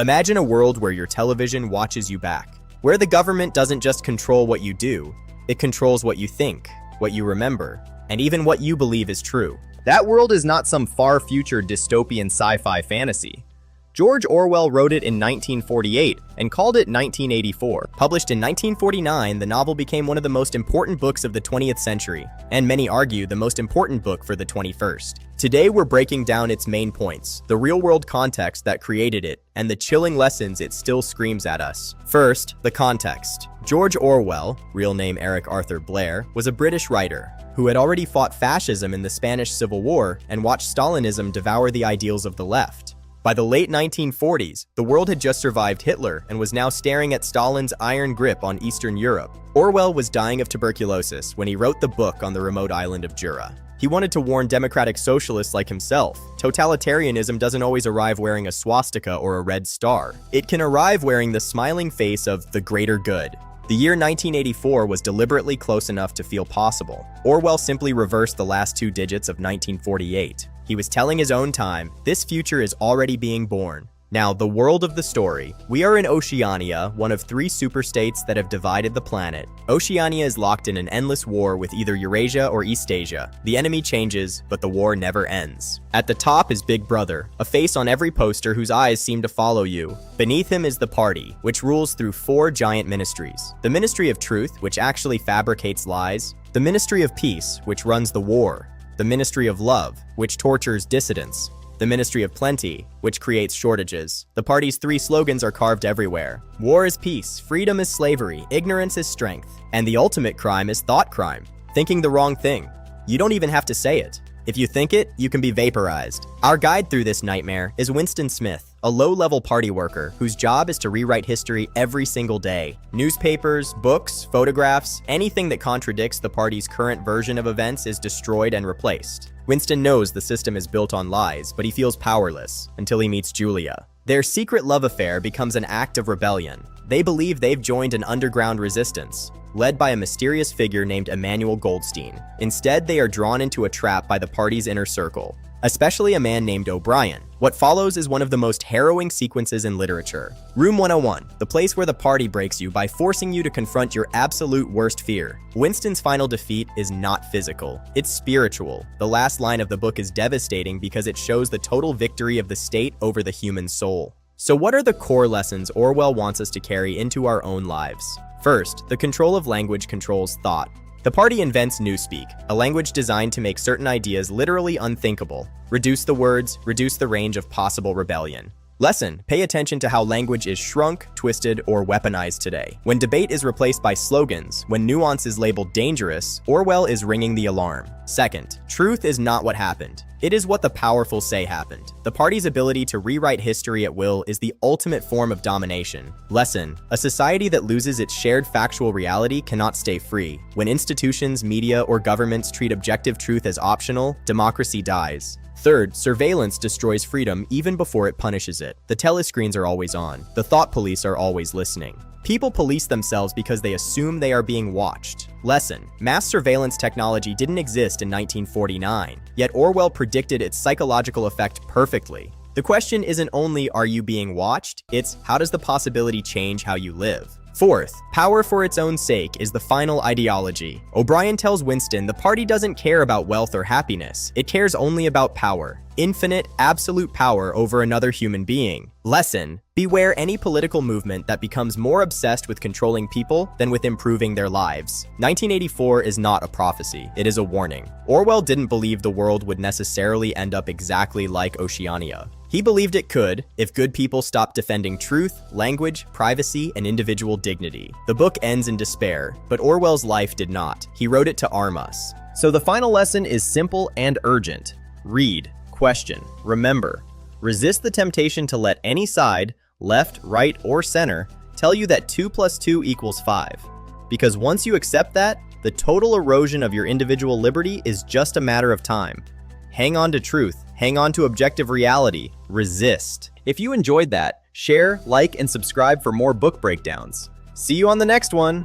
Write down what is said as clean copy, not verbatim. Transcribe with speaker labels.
Speaker 1: Imagine a world where your television watches you back, where the government doesn't just control what you do, it controls what you think, what you remember, and even what you believe is true.
Speaker 2: That world is not some far-future dystopian sci-fi fantasy. George Orwell wrote it in 1948 and called it 1984.
Speaker 1: Published in 1949, the novel became one of the most important books of the 20th century, and many argue the most important book for the 21st. Today, we're breaking down its main points, the real-world context that created it, and the chilling lessons it still screams at us. First, the context. George Orwell, real name Eric Arthur Blair, was a British writer who had already fought fascism in the Spanish Civil War and watched Stalinism devour the ideals of the left. By the late 1940s, the world had just survived Hitler and was now staring at Stalin's iron grip on Eastern Europe. Orwell was dying of tuberculosis when he wrote the book on the remote island of Jura. He wanted to warn democratic socialists like himself. Totalitarianism doesn't always arrive wearing a swastika or a red star. It can arrive wearing the smiling face of the greater good. The year 1984 was deliberately close enough to feel possible. Orwell simply reversed the last two digits of 1948. He was telling his own time, this future is already being born. Now, the world of the story. We are in Oceania, one of 3 superstates that have divided the planet. Oceania is locked in an endless war with either Eurasia or Eastasia. The enemy changes, but the war never ends. At the top is Big Brother, a face on every poster whose eyes seem to follow you. Beneath him is the Party, which rules through 4 giant ministries. The Ministry of Truth, which actually fabricates lies. The Ministry of Peace, which runs the war. The Ministry of Love, which tortures dissidents. The Ministry of Plenty, which creates shortages. The party's 3 slogans are carved everywhere. War is peace, freedom is slavery, ignorance is strength. And the ultimate crime is thought crime, thinking the wrong thing. You don't even have to say it. If you think it, you can be vaporized. Our guide through this nightmare is Winston Smith, a low-level party worker whose job is to rewrite history every single day. Newspapers, books, photographs, anything that contradicts the party's current version of events is destroyed and replaced. Winston knows the system is built on lies, but he feels powerless until he meets Julia. Their secret love affair becomes an act of rebellion. They believe they've joined an underground resistance, led by a mysterious figure named Emmanuel Goldstein. Instead, they are drawn into a trap by the party's inner circle, especially a man named O'Brien. What follows is one of the most harrowing sequences in literature. Room 101, the place where the party breaks you by forcing you to confront your absolute worst fear. Winston's final defeat is not physical, it's spiritual. The last line of the book is devastating because it shows the total victory of the state over the human soul. So what are the core lessons Orwell wants us to carry into our own lives? First, the control of language controls thought. The party invents Newspeak, a language designed to make certain ideas literally unthinkable. Reduce the words, reduce the range of possible rebellion. Lesson: pay attention to how language is shrunk, twisted, or weaponized today. When debate is replaced by slogans, when nuance is labeled dangerous, Orwell is ringing the alarm. Second, truth is not what happened. It is what the powerful say happened. The party's ability to rewrite history at will is the ultimate form of domination. Lesson: a society that loses its shared factual reality cannot stay free. When institutions, media, or governments treat objective truth as optional, democracy dies. Third, surveillance destroys freedom even before it punishes it. The telescreens are always on. The thought police are always listening. People police themselves because they assume they are being watched. Lesson: mass surveillance technology didn't exist in 1949, yet Orwell predicted its psychological effect perfectly. The question isn't only are you being watched, it's how does the possibility change how you live? Fourth, power for its own sake is the final ideology. O'Brien tells Winston the party doesn't care about wealth or happiness, it cares only about power. Infinite, absolute power over another human being. Lesson: beware any political movement that becomes more obsessed with controlling people than with improving their lives. 1984 is not a prophecy, it is a warning. Orwell didn't believe the world would necessarily end up exactly like Oceania. He believed it could, if good people stopped defending truth, language, privacy, and individual dignity. The book ends in despair, but Orwell's life did not. He wrote it to arm us.
Speaker 2: So the final lesson is simple and urgent. Read, question, remember. Resist the temptation to let any side, left, right, or center, tell you that 2 + 2 = 5. Because once you accept that, the total erosion of your individual liberty is just a matter of time. Hang on to truth. Hang on to objective reality. Resist. If you enjoyed that, share, like, and subscribe for more book breakdowns. See you on the next one.